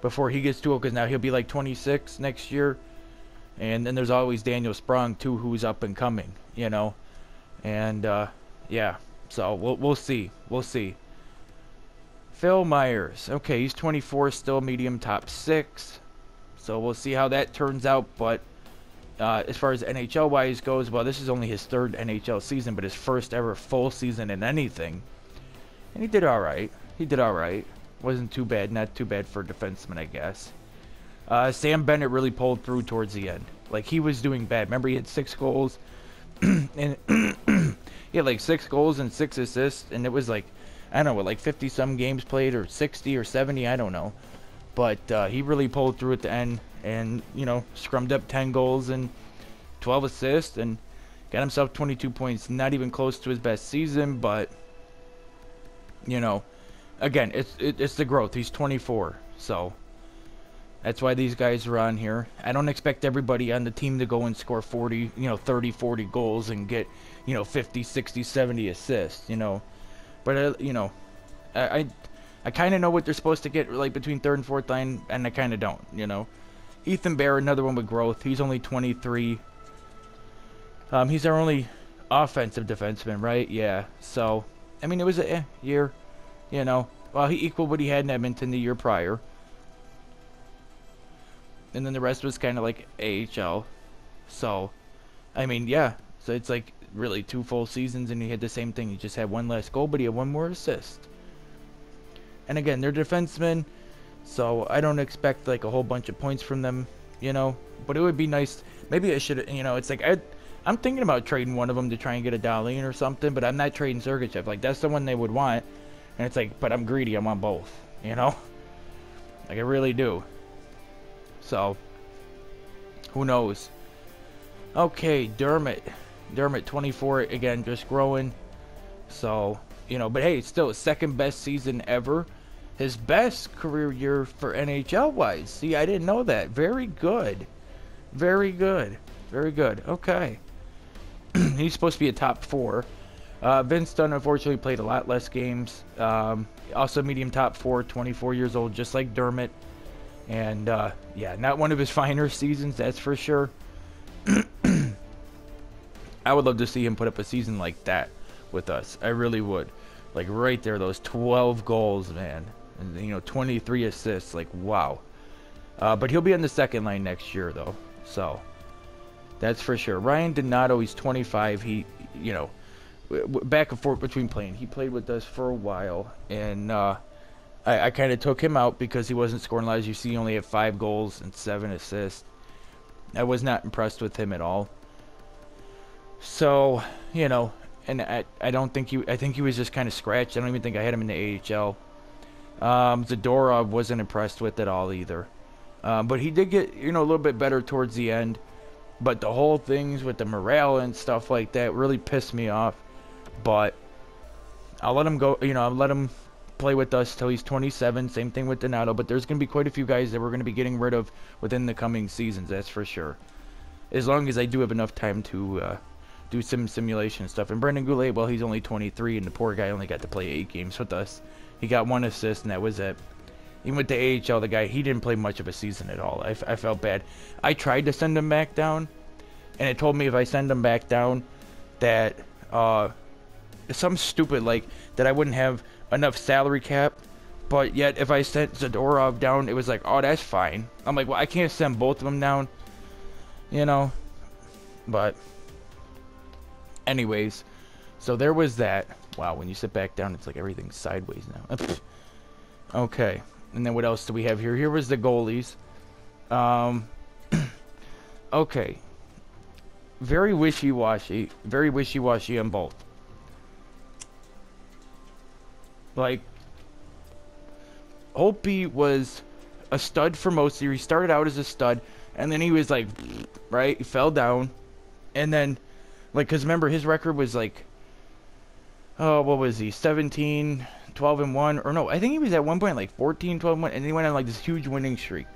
before he gets too old. Because now he'll be like 26 next year. And then there's always Daniel Sprong, too, who's up and coming, you know. And, yeah. So, we'll see. We'll see. Phil Myers. Okay, he's 24, still medium top 6. So, we'll see how that turns out. But, as far as NHL-wise goes, well, this is only his 3rd NHL season, but his first ever full season in anything. And he did alright. He did alright. Wasn't too bad. Not too bad for a defenseman, I guess. Sam Bennett really pulled through towards the end. Like, he was doing bad. Remember, he had 6 goals. And he had, like, 6 goals and 6 assists. And it was, like, I don't know, like 50-some games played or 60 or 70. I don't know. But he really pulled through at the end. And, you know, scrummed up 10 goals and 12 assists. And got himself 22 points. Not even close to his best season. But, you know, again, it's the growth. He's 24. So that's why these guys are on here. I don't expect everybody on the team to go and score 40, you know, 30, 40 goals and get, you know, 50, 60, 70 assists, you know. But, you know, I kind of know what they're supposed to get, like, between 3rd and 4th line, and I kind of don't, you know. Ethan Bear, another one with growth. He's only 23. He's our only offensive defenseman, right? Yeah. So, I mean, it was a year, you know. Well, he equaled what he had in Edmonton the year prior. And then the rest was kind of like AHL. So, I mean, yeah. So it's like really 2 full seasons and he had the same thing. He just had 1 less goal, but he had 1 more assist. And again, they're defensemen. So I don't expect like a whole bunch of points from them, you know. But it would be nice. Maybe I should, you know, it's like I'm thinking about trading one of them to try and get a Darlene or something. But I'm not trading Sergachev. Like, that's the one they would want. And it's like, but I'm greedy. I want both, you know. Like, I really do. So, who knows? Okay, Dermott. Dermott, 24, again, just growing. So, you know, but hey, still, 2nd best season ever. His best career year for NHL-wise. See, I didn't know that. Very good. Very good. Very good. Okay. He's supposed to be a top 4. Vince Dunn, unfortunately, played a lot less games. Also, medium top 4, 24 years old, just like Dermott. And, yeah, not one of his finer seasons, that's for sure. I would love to see him put up a season like that with us. I really would. Like, right there, those 12 goals, man. And, you know, 23 assists. Like, wow. But he'll be on the 2nd line next year, though. So, that's for sure. Ryan Donato, he's 25. He, you know, back and forth between playing. He played with us for a while. And, I kind of took him out because he wasn't scoring a lot. As you see, he only had 5 goals and 7 assists. I was not impressed with him at all. So, you know, and I don't think I think he was just kind of scratched. I don't even think I had him in the AHL. Zadorov wasn't impressed with at all either. But he did get, you know, a little bit better towards the end. But the whole things with the morale and stuff like that really pissed me off. But I'll let him go, you know, I'll let him play with us till he's 27. Same thing with Donato. But there's going to be quite a few guys that we're going to be getting rid of within the coming seasons, that's for sure. As long as I do have enough time to do some simulation stuff. And Brendan Goulet, well, he's only 23, and the poor guy only got to play 8 games with us. He got 1 assist, and that was it. Even with the AHL, the guy, he didn't play much of a season at all. I felt bad. I tried to send him back down, and it told me if I send him back down that some stupid, like, that I wouldn't have enough salary cap. But yet, if I sent Zadorov down, it was like, oh, that's fine. I'm like, well, I can't send both of them down, you know. But anyways, so there was that. Wow, when you sit back down, it's like everything's sideways now. Okay, and then what else do we have here? Here was the goalies. Okay, very wishy-washy on both. Like, Holtby was a stud for most of the year. He started out as a stud, and then he was like, right, he fell down, and then, like, because remember, his record was like, oh, what was he, 17, 12-1, or no, I think he was at one point like 14, 12-1, and he went on like this huge winning streak.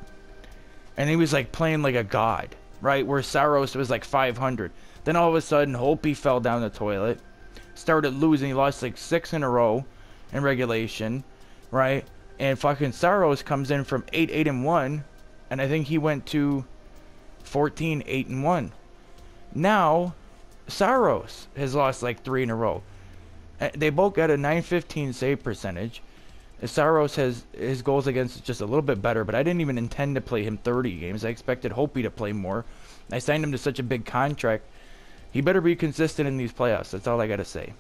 And he was like playing like a god, right? Where Saros was like 500. Then all of a sudden, Holtby fell down the toilet, started losing. He lost like 6 in a row in regulation, right? And fucking Saros comes in from 8-1, and I think he went to 14-8-1. Now, Saros has lost like 3 in a row. They both got a .915 save percentage. Saros has his goals against just a little bit better, but I didn't even intend to play him 30 games. I expected Holtby to play more. I signed him to such a big contract. He better be consistent in these playoffs. That's all I gotta say.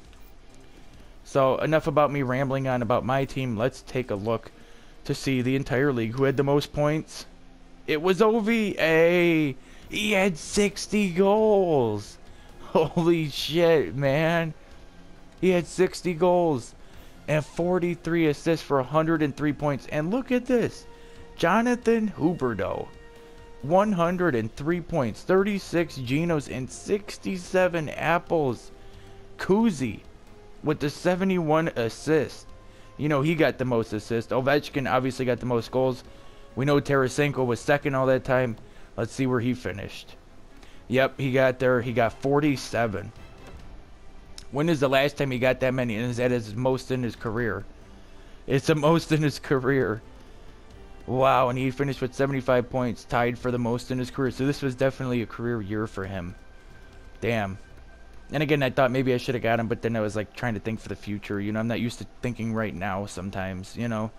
So enough about me rambling on about my team. Let's take a look to see the entire league. Who had the most points? It was Ovi. Hey, he had 60 goals. Holy shit, man. He had 60 goals and 43 assists for 103 points. And look at this. Jonathan Huberdeau, 103 points, 36 Genos, and 67 apples. Kuzi with the 71 assists. You know, he got the most assists. Ovechkin obviously got the most goals. We know Tarasenko was second all that time. Let's see where he finished. Yep, he got there. He got 47. When is the last time he got that many? And that is most in his career. It's the most in his career. Wow, and he finished with 75 points, tied for the most in his career. So this was definitely a career year for him. Damn. And again, I thought maybe I should have got him, but then I was like trying to think for the future. You know, I'm not used to thinking right now sometimes, you know.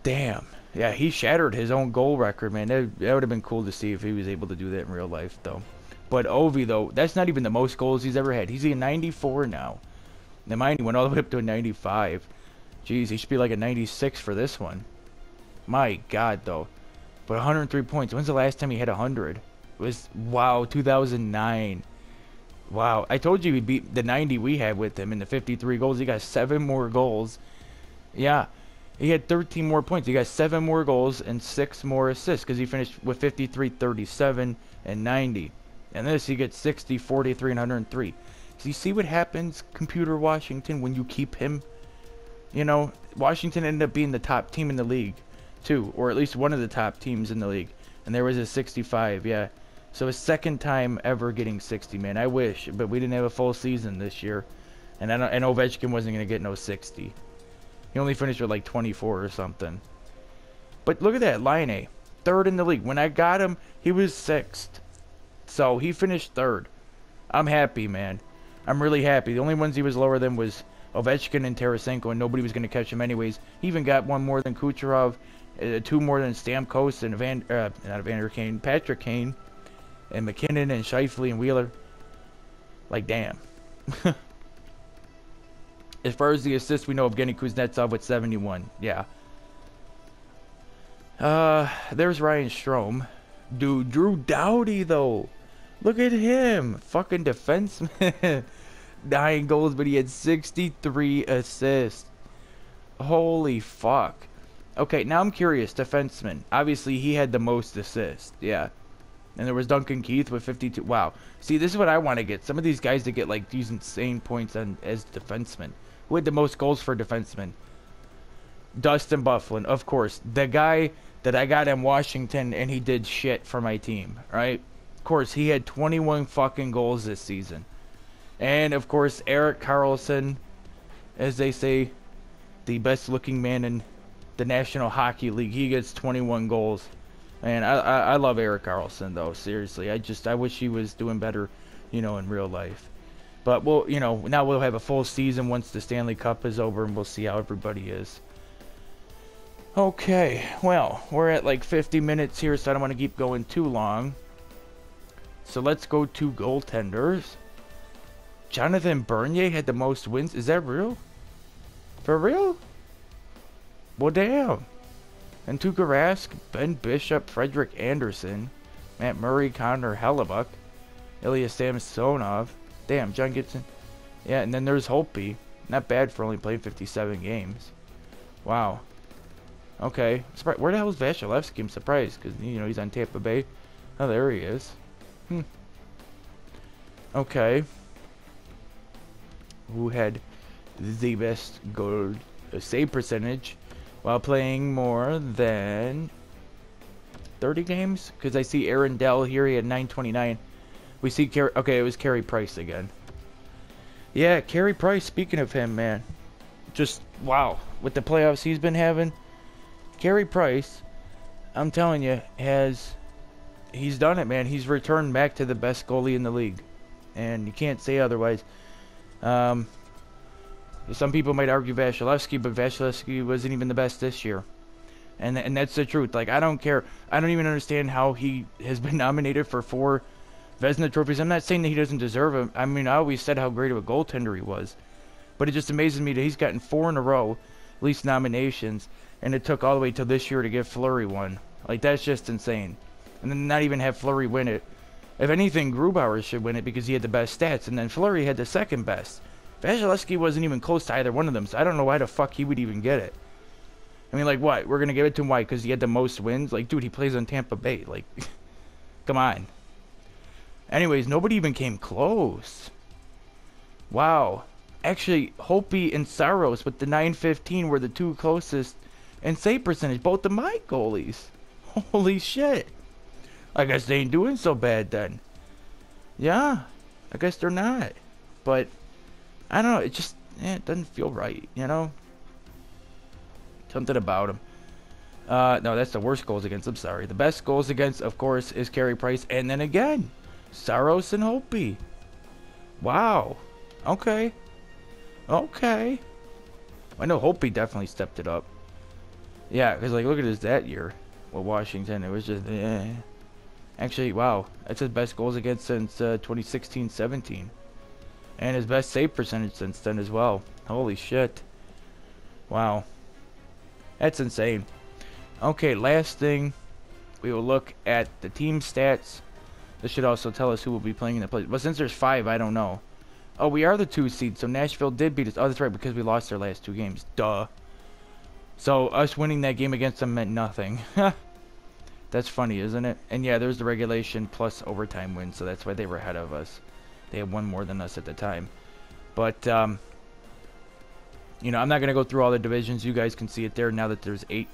Damn. Yeah, he shattered his own goal record, man. That would have been cool to see if he was able to do that in real life, though. But Ovi, though, that's not even the most goals he's ever had. He's a 94 now. Now, mind you, went all the way up to a 95. Jeez, he should be like a 96 for this one. My God, though. But 103 points. When's the last time he had 100? It was, wow, 2009. Wow, I told you he beat the 90 we had with him in the 53 goals. He got 7 more goals. Yeah, he had 13 more points. He got 7 more goals and 6 more assists because he finished with 53, 37, and 90. And this, he gets 60, 43, and 103. So you see what happens, Computer Washington, when you keep him? You know, Washington ended up being the top team in the league, too. Or at least one of the top teams in the league. And there was a 65, yeah. So his second time ever getting 60, man. I wish, but we didn't have a full season this year. And Ovechkin wasn't going to get no 60. He only finished with like 24 or something. But look at that, Line, third in the league. When I got him, he was 6th. So he finished 3rd. I'm happy, man. I'm really happy. The only ones he was lower than was Ovechkin and Tarasenko, and nobody was going to catch him anyways. He even got 1 more than Kucherov, 2 more than Stamkos and not Evander Kane, Patrick Kane, and McKinnon and Scheifele and Wheeler. Like, damn. As far as the assists, we know Evgeny Kuznetsov with 71. Yeah. There's Ryan Strome. Dude, Drew Doughty, though. Look at him. Fucking defenseman. 9 goals, but he had 63 assists. Holy fuck. Okay, now I'm curious. Defenseman. Obviously, he had the most assists. Yeah. And there was Duncan Keith with 52. Wow. See, this is what I want to get. Some of these guys that get, like, these insane points as defensemen. Who had the most goals for defensemen? Dustin Byfuglien, of course. The guy that I got in Washington, and he did shit for my team, right? Of course, he had 21 fucking goals this season. And, of course, Erik Karlsson, as they say, the best-looking man in the National Hockey League. He gets 21 goals. Man, I love Erik Karlsson, though, seriously. I wish he was doing better, you know, in real life. But, we'll, you know, now we'll have a full season once the Stanley Cup is over, and we'll see how everybody is. Okay, well, we're at like 50 minutes here, so I don't want to keep going too long. So let's go to goaltenders. Jonathan Bernier had the most wins. Is that real? For real? Well, damn. And Tuukka Rask, Ben Bishop, Frederick Anderson, Matt Murray, Connor Hellebuck, Ilya Samsonov. Damn, John Gibson. Yeah, and then there's Holtby. Not bad for only playing 57 games. Wow. Okay. Where the hell is Vasilevsky? I'm surprised because, you know, he's on Tampa Bay. Oh, there he is. Okay. Who had the best goal save percentage while playing more than 30 games? Because I see Aaron Dell here, he had 929. We see okay, it was Carey Price again. Yeah, Carey Price, speaking of him, man. Just, wow. With the playoffs he's been having. Carey Price, I'm telling you, he's done it, man. He's returned back to the best goalie in the league. And you can't say otherwise. Some people might argue Vasilevsky, but Vasilevsky wasn't even the best this year. And that's the truth. Like, I don't care. I don't even understand how he has been nominated for 4 Vezina trophies. I'm not saying that he doesn't deserve them. I mean, I always said how great of a goaltender he was. But it just amazes me that he's gotten 4 in a row, at least nominations, and it took all the way till this year to get Fleury one. Like, that's just insane. And then not even have Fleury win it. If anything, Grubauer should win it because he had the best stats, and then Fleury had the second best. Vasilevsky wasn't even close to either one of them, so I don't know why the fuck he would even get it. I mean, like, what? We're going to give it to him, why? Because he had the most wins? Like, dude, he plays on Tampa Bay. Like, come on. Anyways, nobody even came close. Wow. Actually, Hopi and Saros with the 915 were the 2 closest in save percentage. Both of my goalies. Holy shit. I guess they ain't doing so bad then. Yeah. I guess they're not. But, I don't know. It just, it doesn't feel right, you know? Something about him. No, that's the worst goals against. I'm sorry. The best goals against, of course, is Carey Price. And then again, Saros and Hopi. Wow. Okay. Okay. I know Hopi definitely stepped it up. Yeah, because, like, look at his that year with Washington. It was just, Actually, wow. That's his best goals against since 2016-17. And his best save percentage since then as well. Holy shit. Wow. That's insane. Okay, last thing. We will look at the team stats. This should also tell us who will be playing in the play. But since there's 5, I don't know. Oh, we are the 2 seed, so Nashville did beat us. Oh, that's right, because we lost their last 2 games. Duh. So, us winning that game against them meant nothing. That's funny, isn't it? And yeah, there's the regulation plus overtime win, so that's why they were ahead of us. They had 1 more than us at the time. But, you know, I'm not going to go through all the divisions. You guys can see it there now that there's 8.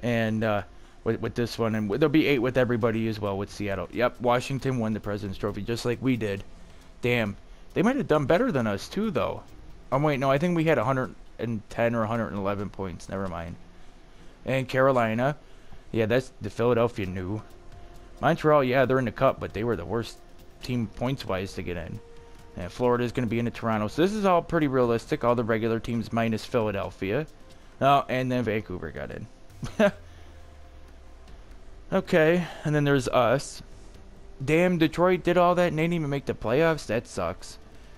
And, with this one, and there'll be 8 with everybody as well with Seattle. Yep, Washington won the President's Trophy just like we did. Damn. They might have done better than us, too, though. Oh, wait, no, I think we had 110 or 111 points. Never mind. And Carolina. Yeah, that's the Philadelphia knew. Montreal, yeah, they're in the cup, but they were the worst team points-wise to get in. And Florida's going to be into Toronto. So this is all pretty realistic. All the regular teams minus Philadelphia. Oh, and then Vancouver got in. Okay, and then there's us. Damn, Detroit did all that and they didn't even make the playoffs? That sucks.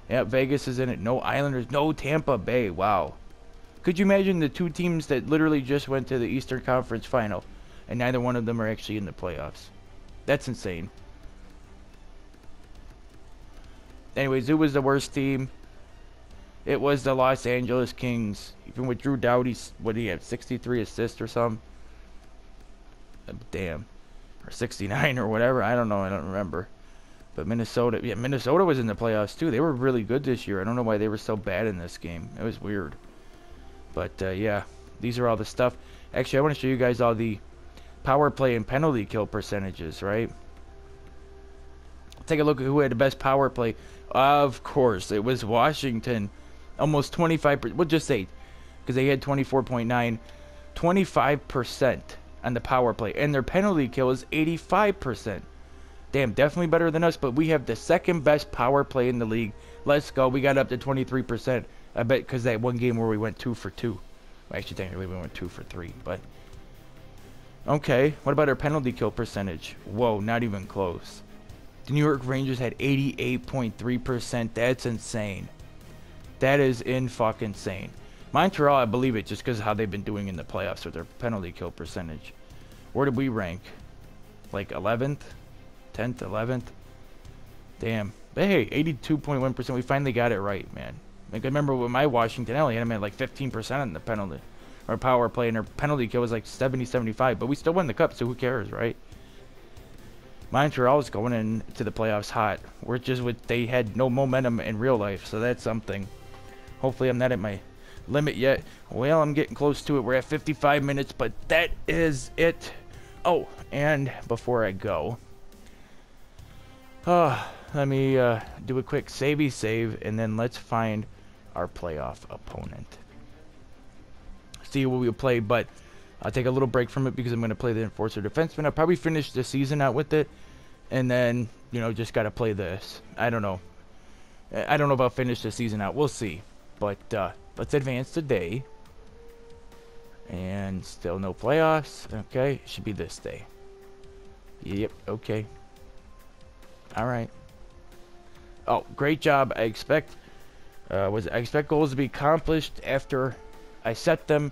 Yep, Vegas is in it. No Islanders, no Tampa Bay. Wow. Could you imagine the 2 teams that literally just went to the Eastern Conference Final and neither one of them are actually in the playoffs? That's insane. Anyways, who was the worst team? It was the Los Angeles Kings. Even with Drew Doughty, what did he have, 63 assists or something? Damn. Or 69 or whatever. I don't know. I don't remember. But Minnesota. Yeah, Minnesota was in the playoffs too. They were really good this year. I don't know why they were so bad in this game. It was weird. But, yeah. These are all the stuff. Actually, I want to show you guys all the power play and penalty kill percentages, right? Take a look at who had the best power play. Of course, it was Washington. Almost 25%. We'll just say, because they had 24.9. 25% on the power play. And their penalty kill is 85%. Damn, definitely better than us, but we have the second best power play in the league. Let's go. We got up to 23%. I bet because that one game where we went 2 for 2. Well, actually, technically, we went 2 for 3, but... Okay, what about our penalty kill percentage? Whoa, not even close. The New York Rangers had 88.3%. That's insane. That is fucking insane. Montreal, I believe it just because of how they've been doing in the playoffs with their penalty kill percentage. Where did we rank? Like 11th? 10th? 11th? Damn. But hey, 82.1%. We finally got it right, man. Like, I remember with my Washington, I only had them at like 15% on the penalty. Or power play, and our penalty kill was like 70-75. But we still won the cup, so who cares, right? Montreal is going into the playoffs hot. We're just they had no momentum in real life, so that's something. Hopefully I'm not at my limit yet. Well, I'm getting close to it. We're at 55 minutes, but that is it. Oh, and before I go, let me do a quick savey save, and then let's find our playoff opponent. See what we'll play, but I'll take a little break from it because I'm going to play the Enforcer Defenseman. I'll probably finish the season out with it, and then, you know, just got to play this. I don't know. I don't know if I'll finish the season out. We'll see. But let's advance today. And still no playoffs. Okay, should be this day. Yep, okay. Alright. Oh, great job. I expect goals to be accomplished after I set them.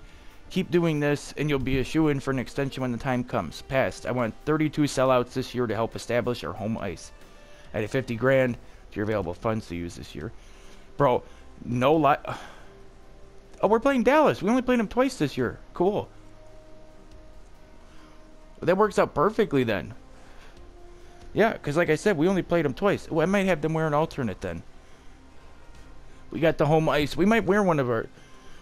Keep doing this, and you'll be a shoo-in for an extension when the time comes. Passed. I want 32 sellouts this year to help establish our home ice. I added 50 grand to your available funds to use this year. Bro, no lie. Oh, we're playing Dallas. We only played them twice this year. Cool. That works out perfectly then. Yeah, because like I said, we only played them twice. Oh, I might have them wear an alternate then. We got the home ice. We might wear one of our...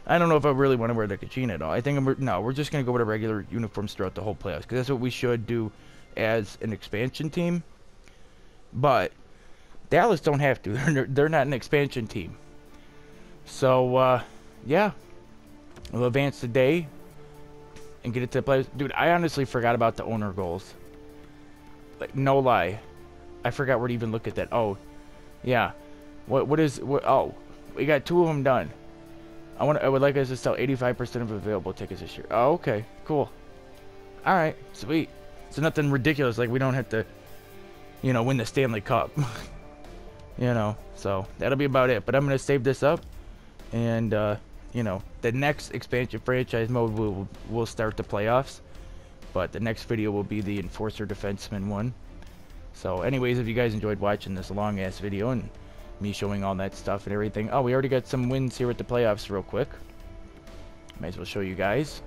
I don't know if I really want to wear the Kachina at all. I think we're just going to go with our regular uniforms throughout the whole playoffs, because that's what we should do as an expansion team. But Dallas don't have to. They're not an expansion team. So, yeah. We'll advance today and get it to the players. Dude, I honestly forgot about the owner goals. Like, no lie. I forgot where to even look at that. Oh, yeah. Oh, we got 2 of them done. I would like us to sell 85% of available tickets this year. Oh, okay. Cool. Alright. Sweet. So nothing ridiculous. Like, we don't have to, you know, win the Stanley Cup. You know. So, that'll be about it. But I'm going to save this up. And, you know, the next expansion franchise mode will start the playoffs. But the next video will be the Enforcer Defenseman one. So, anyways, if you guys enjoyed watching this long-ass video and me showing all that stuff and everything. Oh, we already got some wins here at the playoffs real quick. Might as well show you guys.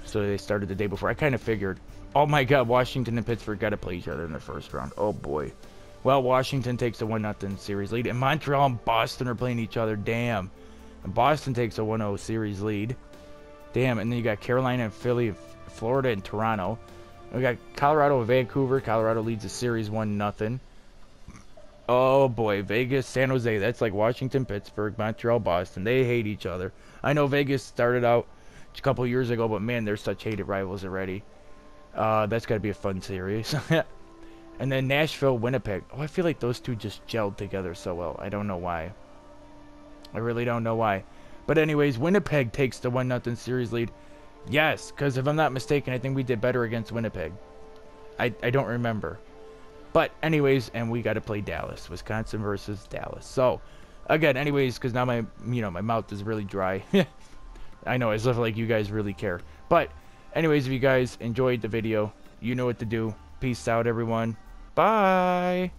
So they started the day before. I kind of figured. Oh my god, Washington and Pittsburgh got to play each other in the first round. Oh boy. Well, Washington takes a 1-0 series lead. And Montreal and Boston are playing each other. Damn. And Boston takes a 1-0 series lead. Damn. And then you got Carolina and Philly, Florida and Toronto. We got Colorado and Vancouver. Colorado leads the series 1-0. Oh boy, Vegas, San Jose, that's like Washington, Pittsburgh, Montreal, Boston. They hate each other. I know Vegas started out a couple years ago, but man, they're such hated rivals already. That's got to be a fun series. And then Nashville, Winnipeg. Oh, I feel like those two just gelled together so well. I don't know why. I really don't know why. But anyways, Winnipeg takes the 1-0 series lead. Yes, because if I'm not mistaken, I think we did better against Winnipeg. I don't remember. But anyways, and we got to play Dallas, Wisconsin versus Dallas. So, again, anyways, because now my mouth is really dry. I know, as if like you guys really care. But anyways, if you guys enjoyed the video, you know what to do. Peace out, everyone. Bye.